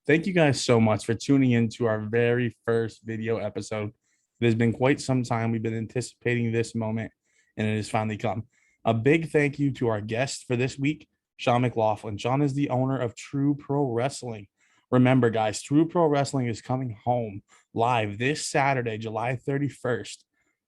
Thank you guys so much for tuning in to our very first video episode. It has been quite some time. We've been anticipating this moment, and it has finally come. A big thank you to our guest for this week, Shawn McLaughlin. Shawn is the owner of True Pro Wrestling. Remember, guys, True Pro Wrestling is coming home live this Saturday, July 31st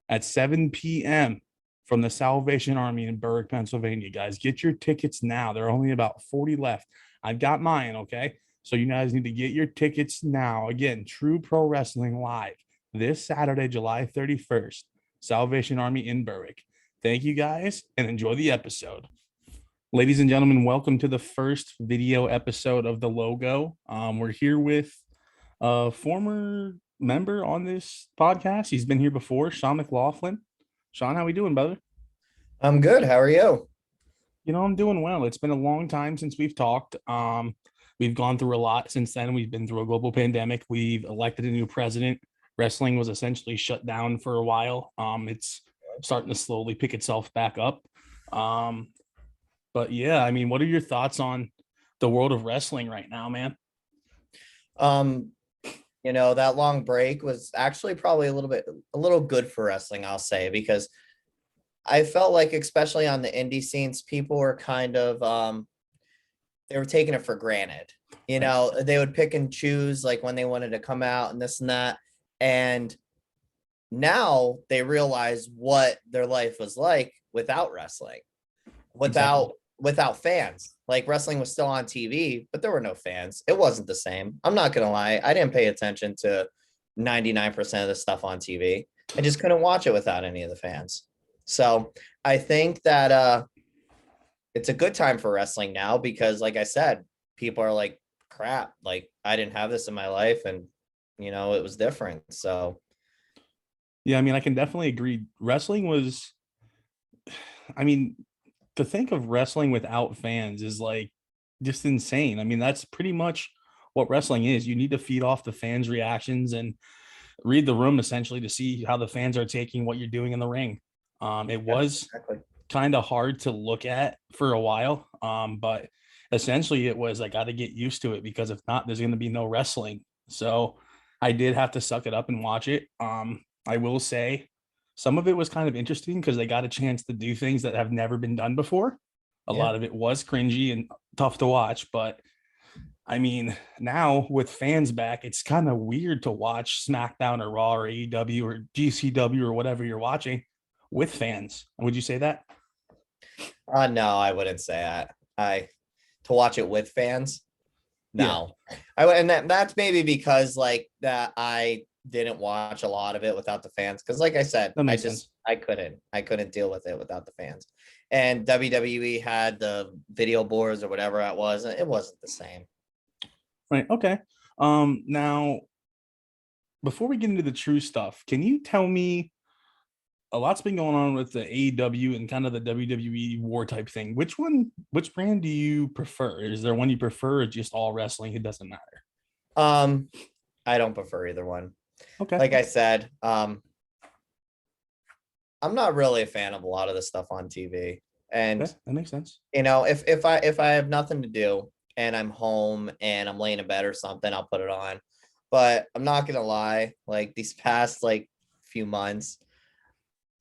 at 7 p.m. from the Salvation Army in Berwick, Pennsylvania. Guys, get your tickets now. There are only about 40 left. I've got mine, okay? So you guys need to get your tickets now. Again, True Pro Wrestling live this Saturday, July 31st, Salvation Army in Berwick. Thank you guys and enjoy the episode. Ladies and gentlemen, welcome to the first video episode of The Logo. We're here with a former member on this podcast. He's been here before, Shawn McLaughlin. Shawn, how we doing, brother? I'm good. How are you? I'm doing well. It's been a long time since we've talked. We've gone through a lot since then. We've been through a global pandemic. We've elected a new president. Wrestling was essentially shut down for a while. It's starting to slowly pick itself back up. But yeah, I mean, what are your thoughts on the world of wrestling right now, man? That long break was actually probably a little good for wrestling, I'll say, because I felt like, especially on the indie scenes, people were kind of they were taking it for granted. They would pick and choose like when they wanted to come out and this and that. And now they realize what their life was like without wrestling, without fans. Like, wrestling was still on TV, but there were no fans. It wasn't the same. I'm not going to lie. I didn't pay attention to 99% of the stuff on TV. I just couldn't watch it without any of the fans. So I think that it's a good time for wrestling now because, like I said, people are like, crap, like I didn't have this in my life, and it was different. So yeah, I mean, I can definitely agree. Wrestling was, I mean, to think of wrestling without fans is like just insane. I mean, that's pretty much what wrestling is. You need to feed off the fans' reactions and read the room essentially to see how the fans are taking what you're doing in the ring. It was kind of hard to look at for a while, but essentially it was, I got to get used to it because if not, there's going to be no wrestling. So I did have to suck it up and watch it. I will say some of it was kind of interesting because they got a chance to do things that have never been done before. A lot of it was cringy and tough to watch, but I mean, now with fans back, it's kind of weird to watch SmackDown or Raw or AEW or GCW or whatever you're watching with fans. Would you say that? No, I wouldn't say that. To watch it with fans. No, yeah. That's maybe because like that I didn't watch a lot of it without the fans. Cause like I said, I couldn't deal with it without the fans. And WWE had the video boards or whatever it wasn't the same. Right. Okay. Now before we get into the true stuff, can you tell me, a lot's been going on with the AEW and kind of the WWE war type thing. Which brand do you prefer? Is there one you prefer or just all wrestling? It doesn't matter. I don't prefer either one. Okay. Like I said, I'm not really a fan of a lot of the stuff on TV. And okay, that makes sense. If I have nothing to do and I'm home and I'm laying in bed or something, I'll put it on. But I'm not gonna lie, like these past like few months,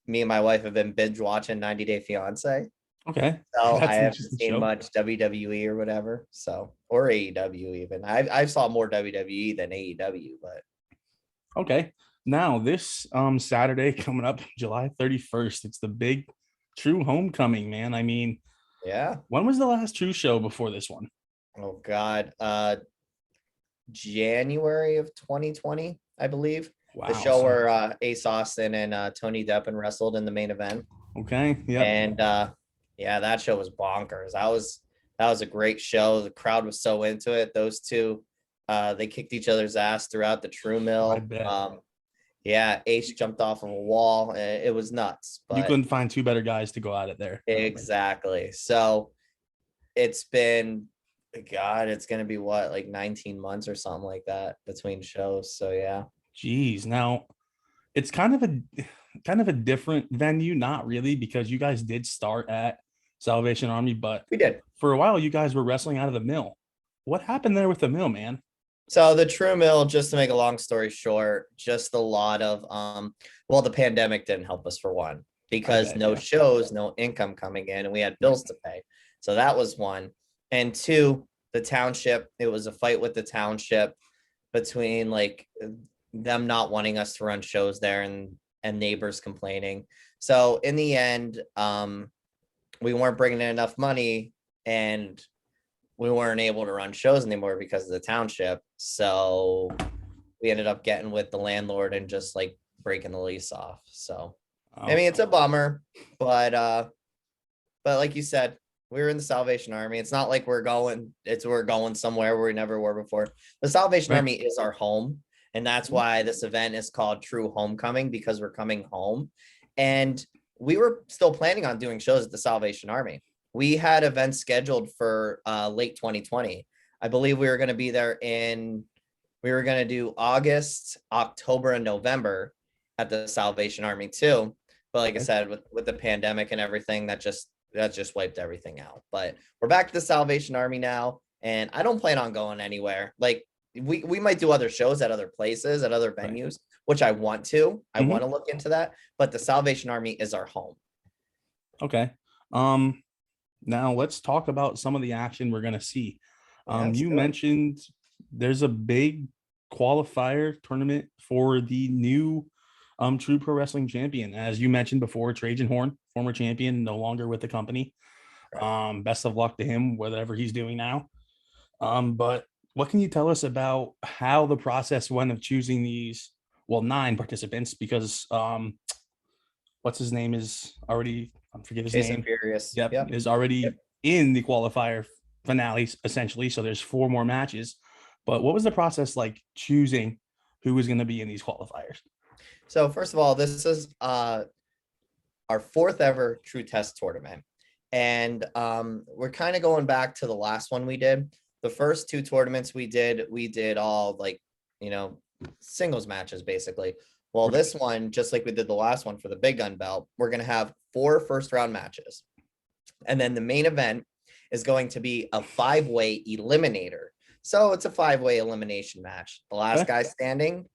me and my wife have been binge watching 90 Day Fiance. Okay. So I haven't seen much WWE or whatever. So, or AEW even. I saw more WWE than AEW, but okay. Now this Saturday coming up, July 31st, it's the big True homecoming, man. I mean, yeah. When was the last True show before this one? Oh God. January of 2020, I believe. Wow, the show where Ace Austin and Tony Deppen wrestled in the main event. Okay. Yeah. And that show was bonkers. That was a great show. The crowd was so into it. Those two, they kicked each other's ass throughout the True Mill. I bet. Ace jumped off of a wall. It was nuts. But you couldn't find two better guys to go at it there. Exactly. So it's been, God, it's gonna be what, like 19 months or something like that between shows. So yeah. Geez, now it's kind of a different venue, not really, because you guys did start at Salvation Army, but we did for a while. You guys were wrestling out of the mill. What happened there with the mill, man? So the True Mill, just to make a long story short, just a lot of well, the pandemic didn't help us for one, I because bet. no Yeah. shows, no income coming in, and we had Right. bills to pay. So that was one. And two, the township, it was a fight with the township between like them not wanting us to run shows there, and neighbors complaining. So in the end, we weren't bringing in enough money, and we weren't able to run shows anymore because of the township. So we ended up getting with the landlord and just like breaking the lease off. So I Oh, mean, it's a bummer, but like you said, we were in the Salvation Army. It's not like we're going somewhere where we never were before. The Salvation right. Army is our home. And that's why this event is called True Homecoming, because we're coming home. And we were still planning on doing shows at the Salvation Army. We had events scheduled for late 2020. I believe we were going to do August, October, and November at the Salvation Army too. But like I Okay. said, with the pandemic and everything, that just wiped everything out. But we're back to the Salvation Army now, and I don't plan on going anywhere. Like we might do other shows at other places, at other Right. venues, which I want to. I Mhm. want to look into that, but the Salvation Army is our home. Okay. Now let's talk about some of the action we're gonna see. Yeah, let's You do it. mentioned there's a big qualifier tournament for the new True Pro Wrestling champion. As you mentioned before, Trajan Horn, former champion, no longer with the company. Correct. Best of luck to him, whatever he's doing now. But what can you tell us about how the process went of choosing these, well, 9 participants, because what's his name is already, I forget his Jason name. Furious. Yep, Yep. is Yep. already in the qualifier finales essentially. So there's 4 more matches. But what was the process like choosing who was going to be in these qualifiers? So first of all, this is our fourth ever True Test tournament. And we're kind of going back to the last one we did. The first two tournaments we did all like, you know, singles matches basically. Well, Right. this one, just like we did the last one for the Big Gun belt, we're going to have 4 first round matches. And then the main event is going to be a 5-way eliminator. So it's a 5-way elimination match. The last Okay. guy standing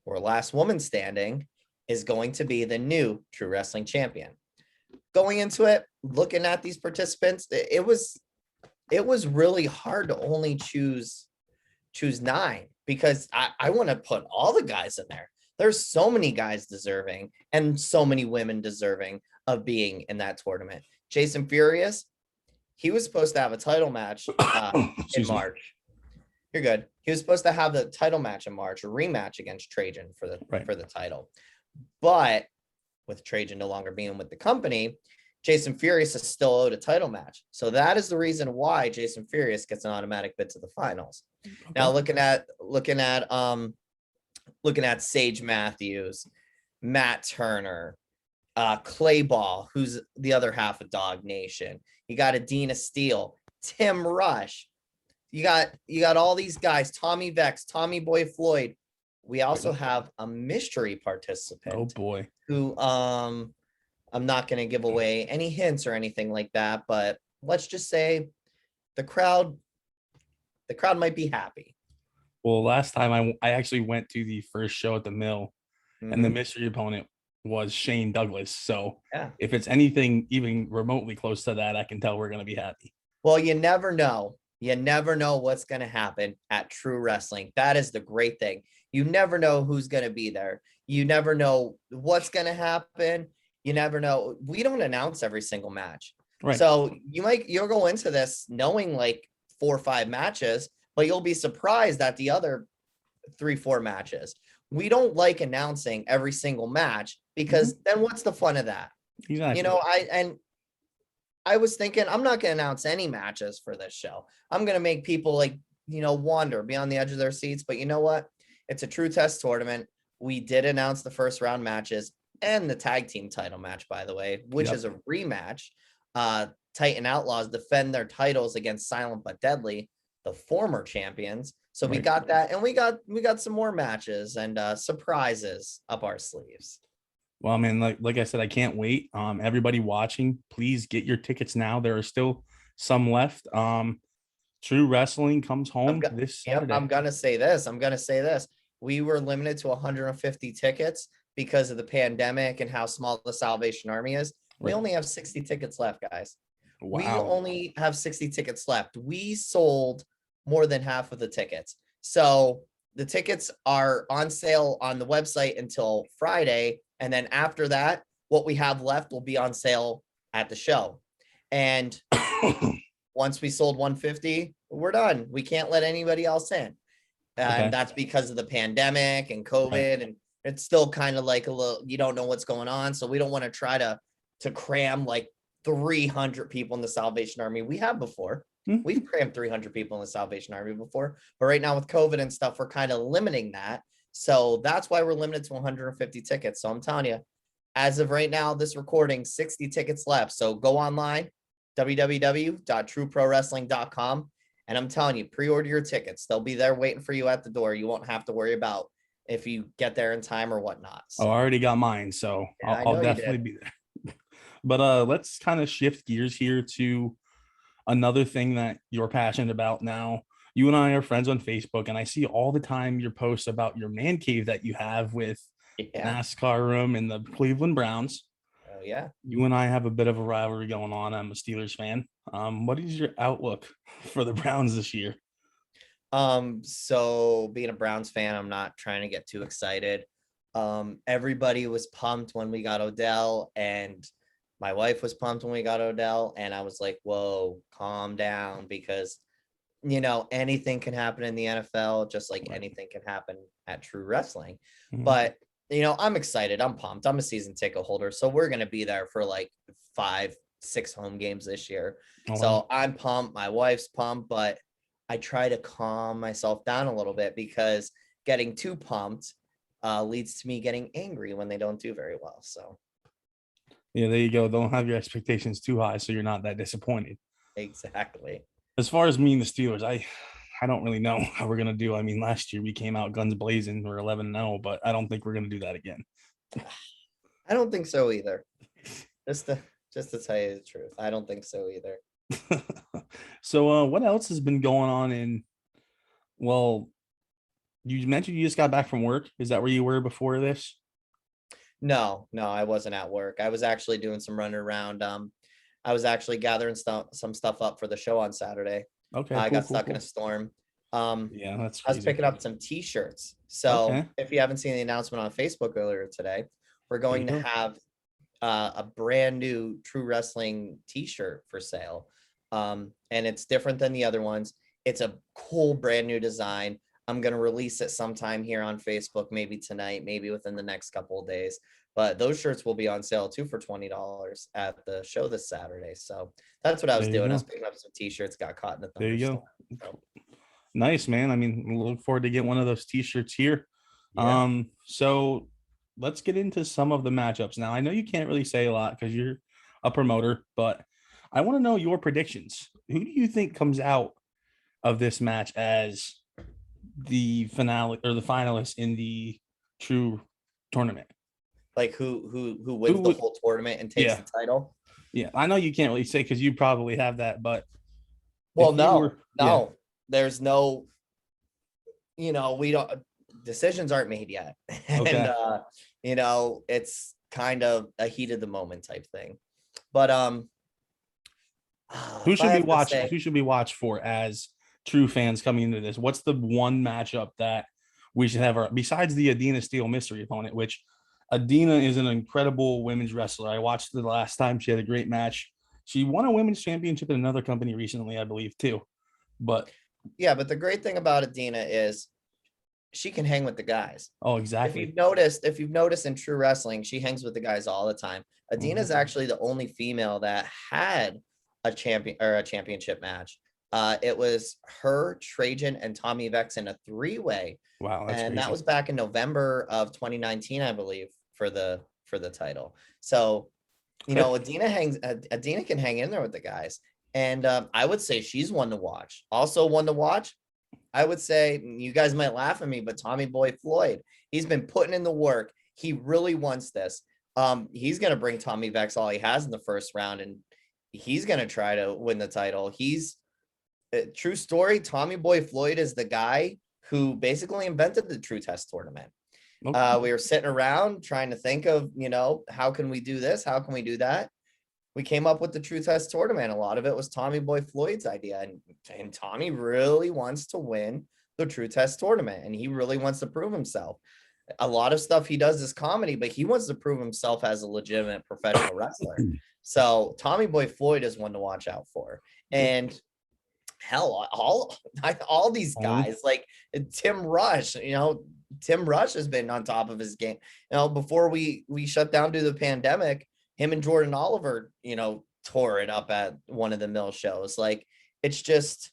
or last woman standing is going to be the new True Wrestling champion. Going into it, looking at these participants, it was really hard to only choose 9, because I want to put all the guys in there. There's so many guys deserving and so many women deserving of being in that tournament. Jason Furious, he was supposed to have a title match in Excuse me. March. You're good. He was supposed to have the title match in March, a rematch against Trajan for the Right. for the title. But with Trajan no longer being with the company, Jason Furious is still owed a title match. So that is the reason why Jason Furious gets an automatic bid to the finals. Now Okay. looking at Sage Matthews, Matt Turner, Clay Ball, who's the other half of Dog Nation. You got Adina Steele, Tim Rush. You got all these guys, Tommy Vex, Tommy Boy Floyd. We also have a mystery Oh participant boy. who I'm not going to give away any hints or anything like that, but let's just say the crowd might be happy. Well, last time I actually went to the first show at the mill, and the Mhm. mystery opponent was Shane Douglas. So Yeah. if it's anything even remotely close to that, I can tell we're going to be happy. Well, you never know. You never know what's going to happen at True Wrestling. That is the great thing. You never know who's going to be there. You never know what's going to happen. You never know. We don't announce every single match. Right. So you'll go into this knowing like 4 or 5 matches, but you'll be surprised at the other 3, 4 matches. We don't like announcing every single match, because then what's the fun of that? You Exactly. know, I was thinking I'm not going to announce any matches for this show. I'm going to make people like, wander, be on the edge of their seats. But you know what? It's a True Test tournament. We did announce the first round matches and the tag team title match, by the way, which Yep. is a rematch. Titan Outlaws defend their titles against Silent but Deadly, the former champions. So we Right. got that, and we got some more matches and surprises up our sleeves. Well, man, like I said, I can't wait. Everybody watching, please get your tickets now. There are still some left. True Wrestling comes I'm home go- this yep, Saturday. I'm gonna say this. I'm gonna say this. We were limited to 150 tickets because of the pandemic and how small the Salvation Army is. We Right. only have 60 tickets left, guys. We Wow. only have 60 tickets left. We sold more than half of the tickets. So the tickets are on sale on the website until Friday. And then after that, what we have left will be on sale at the show. And once we sold 150, we're done. We can't let anybody else in. And Okay. that's because of the pandemic and Right. COVID. And it's still kind of like a little, you don't know what's going on. So we don't want to try to cram like 300 people in the Salvation Army. We have before. Mhm. We've crammed 300 people in the Salvation Army before. But right now with COVID and stuff, we're kind of limiting that. So that's why we're limited to 150 tickets. So I'm telling you, as of right now, this recording, 60 tickets left. So go online, www.trueprowrestling.com. And I'm telling you, pre-order your tickets. They'll be there waiting for you at the door. You won't have to worry about if you get there in time or whatnot. Oh, I already got mine, so Yeah, I I'll know you definitely did. be there. But let's kind of shift gears here to another thing that you're passionate about now. You and I are friends on Facebook, and I see all the time your posts about your man cave that you have with Yeah. NASCAR room and the Cleveland Browns. Oh, yeah. You and I have a bit of a rivalry going on. I'm a Steelers fan. What is your outlook for the Browns this year? So being a Browns fan, I'm not trying to get too excited. Everybody was pumped when we got Odell, and my wife was pumped when we got Odell, and I was like, whoa, calm down, because anything can happen in the NFL, just like Right. anything can happen at True Wrestling. Mhm. But I'm excited. I'm pumped. I'm a season ticket holder, so we're gonna be there for like 5-6 home games this year. Oh, wow. So I'm pumped. My wife's pumped, but I try to calm myself down a little bit because getting too pumped leads to me getting angry when they don't do very well. So Yeah, there you go. Don't have your expectations too high, so you're not that disappointed. exactly. As far as me and the Steelers, I don't really know how we're gonna do. I mean, last year we came out guns blazing. We're 11-0, but I don't think we're gonna do that again. I don't think so either. Just to tell you the truth, I don't think so either. So, what else has been going on in? Well, you mentioned you just got back from work. Is that where you were before this? No, I wasn't at work. I was actually doing some running around. I was actually gathering some stuff up for the show on Saturday. Okay, I cool, got cool, stuck in cool. a storm. Yeah, that's I was crazy. picking up some t-shirts. So Okay, if you haven't seen the announcement on Facebook earlier today, we're there you going to go. have a brand new True Wrestling t-shirt for sale. And it's different than the other ones. It's a cool brand new design. I'm going to release it sometime here on Facebook, maybe tonight, maybe within the next couple of days. But those shirts will be on sale too for $20 at the show this Saturday. So that's what I was There you doing. I was go. picking up some t-shirts, got caught in a There you thunderstorm. go. So, Nice, man. I mean, look forward to get one of those t-shirts here. yeah. So let's get into some of the matchups. Now, I know you can't really say a lot because you're a promoter, but I want to know your predictions. Who do you think comes out of this match as the finale or the finalists in the true tournament? Like who Who wins the would, whole tournament and takes yeah, the title? yeah. I know you can't really say because you probably have that, but Well, if you no, were, yeah, there's no, we don't, decisions aren't made yet. And, okay. it's kind of a heat of the moment type thing. But, Who if I should we have to watch? say, Who should we watch for as true fans coming into this? What's the one matchup that we should have besides the Adina Steele mystery opponent, which Adina is an incredible women's wrestler. I watched the last time she had a great match. She won a women's championship in another company recently, I believe, too. But yeah, but the great thing about Adina is she can hang with the guys. oh, If exactly. you've noticed in True Wrestling, she hangs with the guys all the time. Adina is Mhm. actually the only female that had a championship match. It was her, Trajan, and Tommy Vex in a three-way, Wow, that's and that crazy. was back in November of 2019, I believe, for the title. So, Adina can hang in there with the guys, and I would say she's one to watch. Also, one to watch, I would say, you guys might laugh at me, but Tommy Boy Floyd, he's been putting in the work. He really wants this. He's going to bring Tommy Vex all he has in the first round, and he's going to try to win the title. True story, Tommy Boy Floyd is the guy who basically invented the True Test tournament. Okay. We were sitting around trying to think of, how can we do this? How can we do that? We came up with the True Test tournament. A lot of it was Tommy Boy Floyd's idea. And Tommy really wants to win the True Test tournament. And he really wants to prove himself. A lot of stuff he does is comedy, but he wants to prove himself as a legitimate professional wrestler. So Tommy Boy Floyd is one to watch out for. And hell, all these guys, like Tim Rush, Tim Rush has been on top of his game. Before we shut down due to the pandemic, him and Jordan Oliver, tore it up at one of the Mill shows. Like, it's just,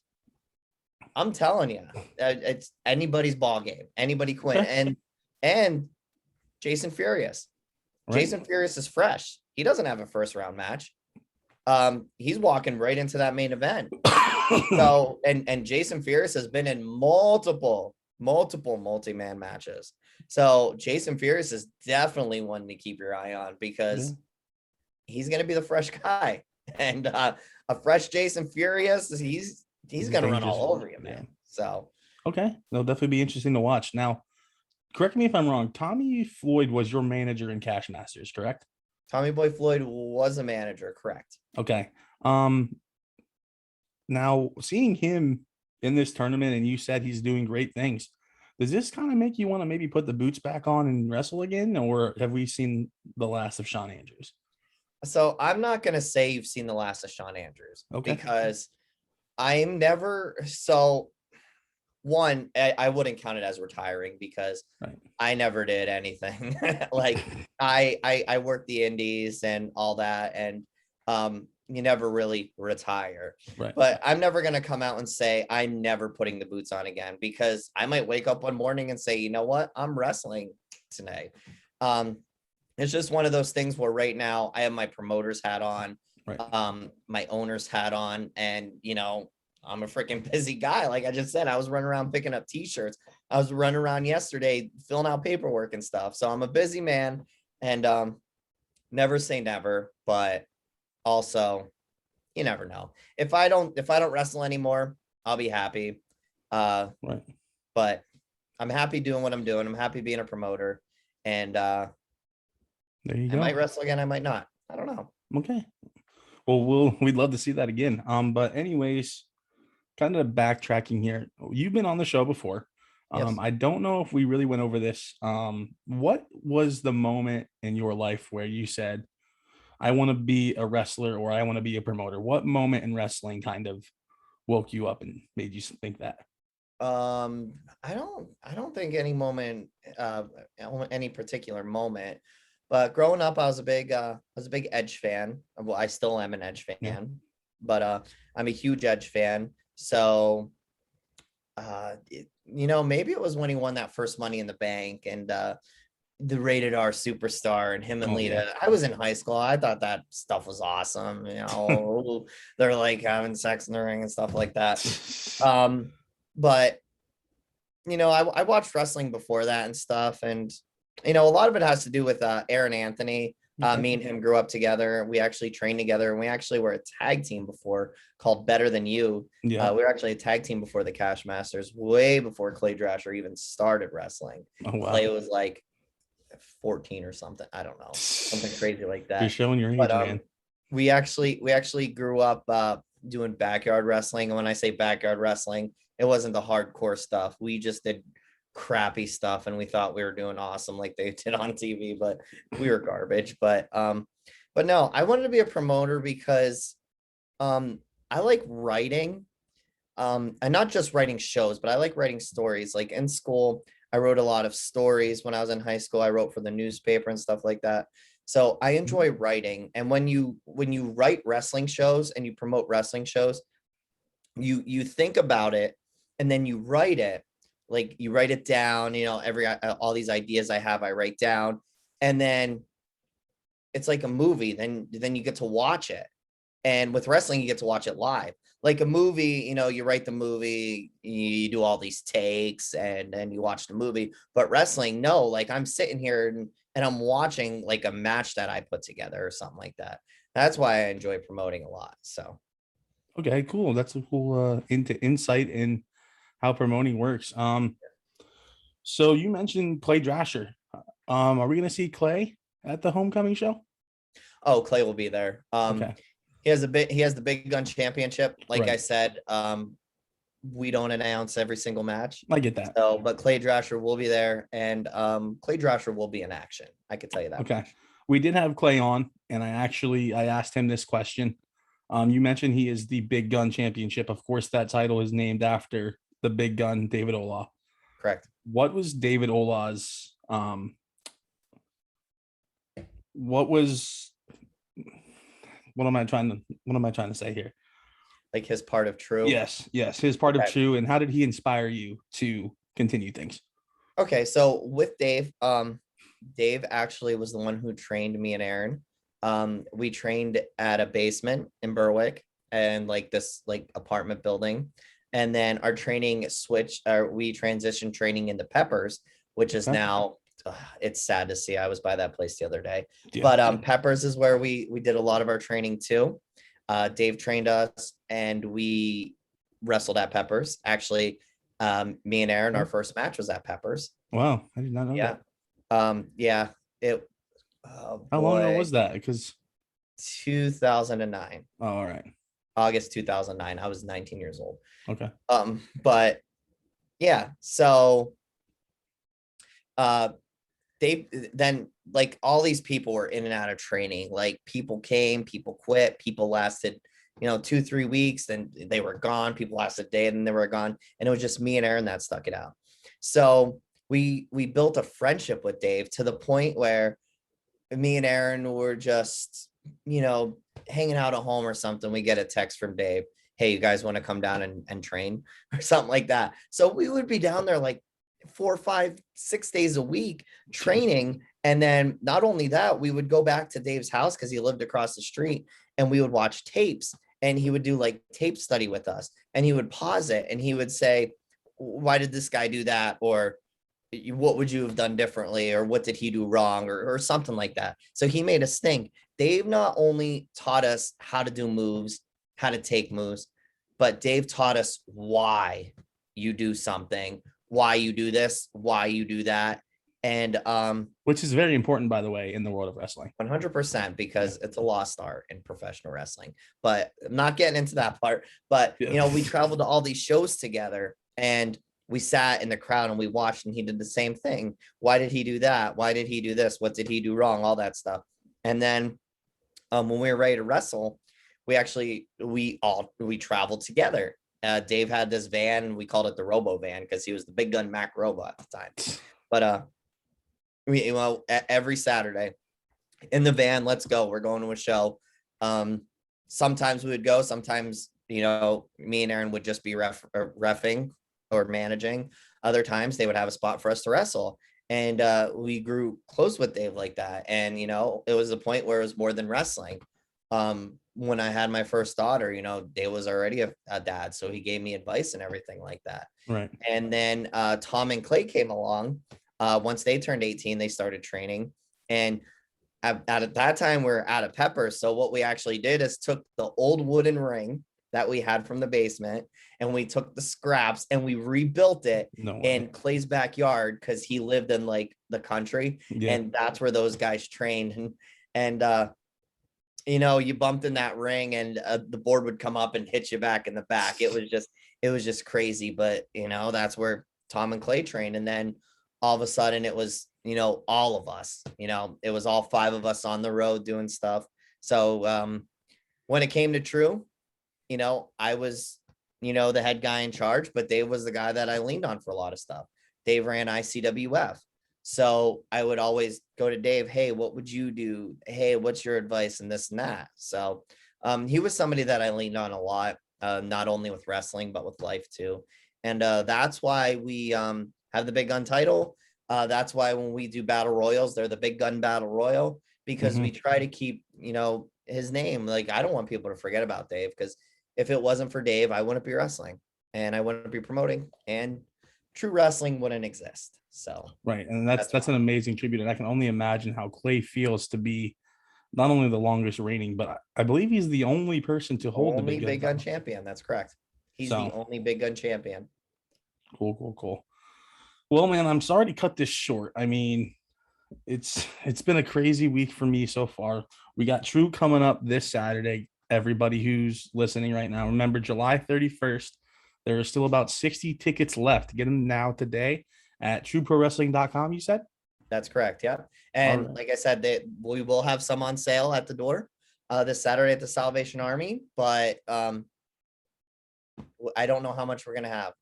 I'm telling you, it's anybody's ball game. Anybody quit. And Jason Furious. Right. Jason Furious is fresh. He doesn't have a first round match. He's walking right into that main event. So, and Jason Furious has been in multiple multi-man matches. So Jason Furious is definitely one to keep your eye on, because he's going to be the fresh guy, and a fresh Jason Furious, he's going to run all over you, man. So, okay. That'll definitely be interesting to watch. Now, correct me if I'm wrong. Tommy Floyd was your manager in Cash Masters, correct? Tommy Boy Floyd was a manager, correct? Okay. Now, seeing him in this tournament, and you said he's doing great things, does this kind of make you want to maybe put the boots back on and wrestle again, or have we seen the last of Shawn Andrews? So I'm not going to say you've seen the last of Shawn Andrews, because I'm never, one, I wouldn't count it as retiring, because I never did anything. Like I worked the indies and all that, and you never really retire. Right. But I'm never going to come out and say I'm never putting the boots on again, because I might wake up one morning and say, you know what, I'm wrestling today. It's just one of those things where right now I have my promoter's hat on, my owner's hat on, and I'm a freaking busy guy. Like I just said, I was running around picking up t-shirts. I was running around yesterday filling out paperwork and stuff. So I'm a busy man, and never say never, but also you never know. If I don't wrestle anymore, I'll be happy. But I'm happy doing what I'm doing. I'm happy being a promoter, and there you go. I might wrestle again. I might not. I don't know. Okay. Well, we'd love to see that again. But anyways, kind of backtracking here. You've been on the show before. Yes. I don't know if we really went over this. What was the moment in your life where you said, I want to be a wrestler, or I want to be a promoter? What moment in wrestling kind of woke you up and made you think that? I don't think any moment, any particular moment, but growing up, I was a big Edge fan. Well, I still am an Edge fan, but I'm a huge Edge fan. So, maybe it was when he won that first Money in the Bank, and the Rated R Superstar, and him and Lita. Yeah. I was in high school. I thought that stuff was awesome. They're like having sex in the ring and stuff like that. But I watched wrestling before that and stuff, and a lot of it has to do with Aaron Anthony. Me and him grew up together. We actually trained together, and we actually were a tag team before called Better Than You. We were actually a tag team before the Cash Masters, way before Clay Drasher even started wrestling. Oh, wow. Clay was like 14 or something. I don't know, something crazy like that. You're showing your age, man. We actually grew up doing backyard wrestling. And when I say backyard wrestling, it wasn't the hardcore stuff. We just did crappy stuff, and we thought we were doing awesome like they did on TV, but we were garbage. But no, I wanted to be a promoter because I like writing, and not just writing shows, but I like writing stories. Like in school, I wrote a lot of stories. When I was in high school, I wrote for the newspaper and stuff like that. So I enjoy writing. And when you write wrestling shows and you promote wrestling shows, you think about it, and then you write it. Like you write it down, all these ideas I have, I write down, and then it's like a movie. Then you get to watch it. And with wrestling, you get to watch it live. Like a movie, you write the movie, you do all these takes, and then you watch the movie. But wrestling, no, like I'm sitting here and I'm watching like a match that I put together or something like that. That's why I enjoy promoting a lot. So. Okay, cool. That's a cool insight in how promoting works. So you mentioned Clay Drasher. Are we gonna see Clay at the homecoming show? Oh, Clay will be there. Okay, He has the Big Gun Championship. Like I right. said, we don't announce every single match. I get that. So, but Clay Drasher will be there, and Clay Drasher will be in action. I can tell you that Okay. much. We did have Clay on, and I asked him this question. You mentioned he is the Big Gun Championship. Of course, that title is named after the Big Gun, David Ola. Correct. What was David Ola's what was what am I trying to say here? Like his part of True. Yes, yes, his part of Okay. True, and how did he inspire you to continue things? Okay, so with Dave, Dave actually was the one who trained me and Aaron. We trained at a basement in Berwick and like this like apartment building. And then our training switched, or we transitioned training into Peppers, which is Okay. now it's sad to see. I was by that place the other day. Yeah. But Peppers is where we did a lot of our training too. Dave trained us and we wrestled at Peppers. Actually, me and Aaron, our first match was at Peppers. Wow, I did not know Yeah. that. Yeah. It oh How long ago boy, was that? Because 2009, all right. August 2009. I was 19 years old. Okay. But yeah, so uh they then like all these people were in and out of training. Like people came, people quit, people lasted, 2, 3 weeks, then they were gone. People lasted a day, and then they were gone. And it was just me and Aaron that stuck it out. So we built a friendship with Dave to the point where me and Aaron were just, hanging out at home or something. We get a text from Dave, hey, you guys want to come down and train or something like that. So we would be down there like 4, 5, 6 days a week training. And then not only that, we would go back to Dave's house because he lived across the street, and we would watch tapes, and he would do like tape study with us, and he would pause it and he would say, why did this guy do that? Or what would you have done differently, or what did he do wrong, or something like that. So he made us think. Dave not only taught us how to do moves, how to take moves, but Dave taught us why you do something, why you do this, why you do that. And Which is very important, by the way, in the world of wrestling. 100%, because it's a lost art in professional wrestling. But I'm not getting into that part. But we traveled to all these shows together, and we sat in the crowd and we watched, and he did the same thing. Why did he do that? Why did he do this? What did he do wrong? All that stuff. And then when we were ready to wrestle, we traveled together. Dave had this van, we called it the Robo Van because he was the Big Gun Mac Robo at the time. But every Saturday in the van, let's go. We're going to a show. Sometimes we would go. Sometimes me and Aaron would just be reffing or managing. Other times they would have a spot for us to wrestle. And we grew close with Dave like that. And, it was a point where it was more than wrestling. When I had my first daughter, Dave was already a dad. So he gave me advice and everything like that. Right. And then Tom and Clay came along. Once they turned 18, they started training. And at that time, we were out of Peppers. So what we actually did is took the old wooden ring that we had from the basement, and we took the scraps and we rebuilt it in Clay's backyard because he lived in like the country. Yeah. And that's where those guys trained. And you bumped in that ring, and the board would come up and hit you back in the back. It was just crazy. But that's where Tom and Clay trained. And then all of a sudden it was, all of us, it was all 5 of us on the road doing stuff. So when it came to True, I was, the head guy in charge, but Dave was the guy that I leaned on for a lot of stuff. Dave ran ICWF. So I would always go to Dave, hey, what would you do? Hey, what's your advice, and this and that. So he was somebody that I leaned on a lot, not only with wrestling, but with life too. And that's why we have the Big Gun title. That's why when we do battle royals, they're the Big Gun Battle Royal, because we try to keep, his name. Like, I don't want people to forget about Dave, because if it wasn't for Dave, I wouldn't be wrestling, and I wouldn't be promoting, and True Wrestling wouldn't exist. So right. And that's an amazing tribute. And I can only imagine how Clay feels to be not only the longest reigning, but I believe he's the only person to hold the Only big big gun gun title. champion. That's correct. He's the So only big gun champion. cool, cool, cool. Well, man, I'm sorry to cut this short. I mean, it's been a crazy week for me so far. We got True coming up this Saturday. Everybody who's listening right now, remember July 31st. There are still about 60 tickets left. Get them now today at trueprowrestling.com, you said? That's correct. Yeah. All And right. like I said, we will have some on sale at the door this Saturday at the Salvation Army, but I don't know how much we're gonna have.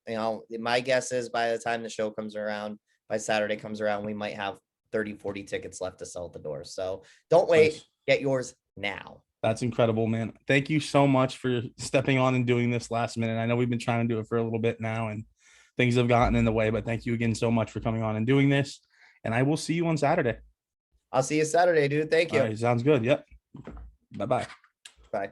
My guess is by the time the show comes around, by Saturday comes around, we might have 30, 40 tickets left to sell at the door. So don't wait, Nice. get yours now. That's incredible, man. Thank you so much for stepping on and doing this last minute. I know we've been trying to do it for a little bit now and things have gotten in the way, but thank you again so much for coming on and doing this. And I will see you on Saturday. I'll see you Saturday, dude. Thank All you. right. Sounds good. Yep. Bye bye. Bye.